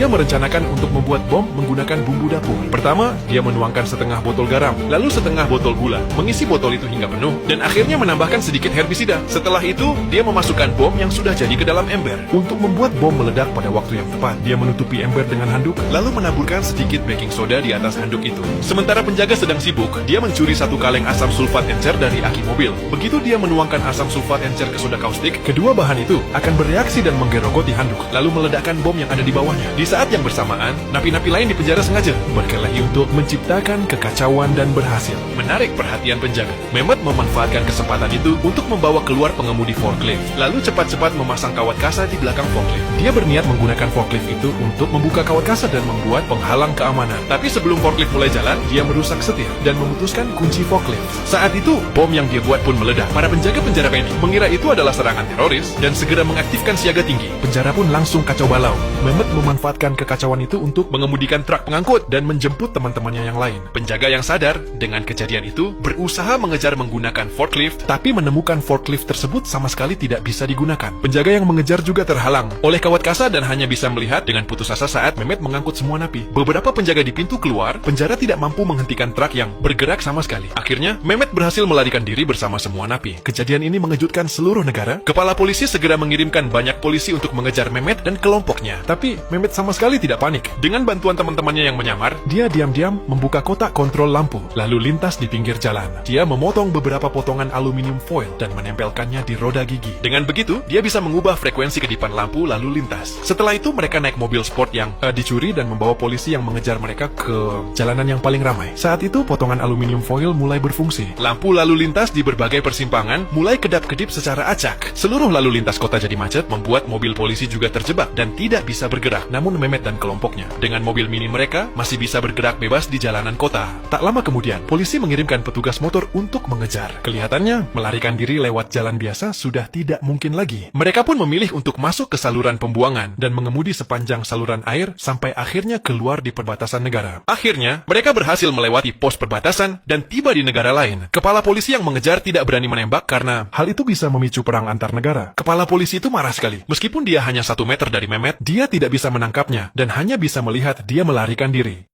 Dia merencanakan untuk membuat bom menggunakan bumbu dapur. Pertama, dia menuangkan setengah botol garam, lalu setengah botol gula, mengisi botol itu hingga penuh, dan akhirnya menambahkan sedikit herbisida. Setelah itu, dia memasukkan bom yang sudah jadi ke dalam ember. Untuk membuat bom meledak pada waktu yang tepat, dia menutupi ember dengan handuk, lalu menaburkan sedikit baking soda di atas handuk itu. Sementara penjaga sedang sibuk, dia mencuri satu kaleng asam sulfat encer dari aki mobil. Begitu dia menuangkan asam sulfat encer ke soda kaustik, kedua bahan itu akan bereaksi dan menggerogoti handuk, lalu meledakkan bom yang ada di bawahnya. Di saat yang bersamaan, napi-napi lain di penjara sengaja berkelahi untuk menciptakan kekacauan dan berhasil menarik perhatian penjaga. Mehmet memanfaatkan kesempatan itu untuk membawa keluar pengemudi forklift, lalu cepat-cepat memasang kawat kasa di belakang forklift. Dia berniat menggunakan forklift itu untuk membuka kawat kasa dan membuat penghalang keamanan. Tapi sebelum forklift mulai jalan, dia merusak setir dan memutuskan kunci forklift. Saat itu, bom yang dia buat pun meledak. Para penjaga penjara panik mengira itu adalah serangan teroris dan segera mengaktifkan siaga tinggi. Penjara pun langsung kacau balau. Mehmet memanfaatkan kekacauan itu untuk mengemudikan truk pengangkut dan menjemput teman-temannya yang lain. Penjaga yang sadar dengan kejadian itu berusaha mengejar menggunakan forklift, tapi menemukan forklift tersebut sama sekali tidak bisa digunakan. Penjaga yang mengejar juga terhalang oleh kawat kasa dan hanya bisa melihat dengan putus asa saat Mehmet mengangkut semua napi. Beberapa penjaga di pintu keluar, penjara tidak mampu menghentikan truk yang bergerak sama sekali. Akhirnya, Mehmet berhasil melarikan diri bersama semua napi. Kejadian ini mengejutkan seluruh negara. Kepala polisi segera mengirimkan banyak polisi untuk mengejar Mehmet dan kelompoknya. Tapi Mehmet sama sekali tidak panik. Dengan bantuan teman-temannya yang menyamar, dia diam-diam membuka kotak kontrol lampu, lalu lintas di pinggir jalan. Dia memotong beberapa potongan aluminium foil dan menempelkannya di roda gigi. Dengan begitu, dia bisa mengubah frekuensi kedipan lampu lalu lintas. Setelah itu, mereka naik mobil sport yang dicuri dan membawa polisi yang mengejar mereka ke jalanan yang paling ramai. Saat itu, potongan aluminium foil mulai berfungsi. Lampu lalu lintas di berbagai persimpangan mulai kedap-kedip secara acak. Seluruh lalu lintas kota jadi macet, membuat mobil polisi juga terjebak dan tidak bisa bergerak. Namun Mehmet dan kelompoknya dengan mobil mini mereka masih bisa bergerak bebas di jalanan kota. Tak lama kemudian, polisi mengirimkan petugas motor untuk mengejar. Kelihatannya, melarikan diri lewat jalan biasa sudah tidak mungkin lagi. Mereka pun memilih untuk masuk ke saluran pembuangan dan mengemudi sepanjang saluran air sampai akhirnya keluar di perbatasan negara. Akhirnya, mereka berhasil melewati pos perbatasan dan tiba di negara lain. Kepala polisi yang mengejar tidak berani menembak karena hal itu bisa memicu perang antar negara. Kepala polisi itu marah sekali. Meskipun dia hanya 1 meter dari Mehmet, dia tidak bisa menangkapnya dan hanya bisa melihat dia melarikan diri.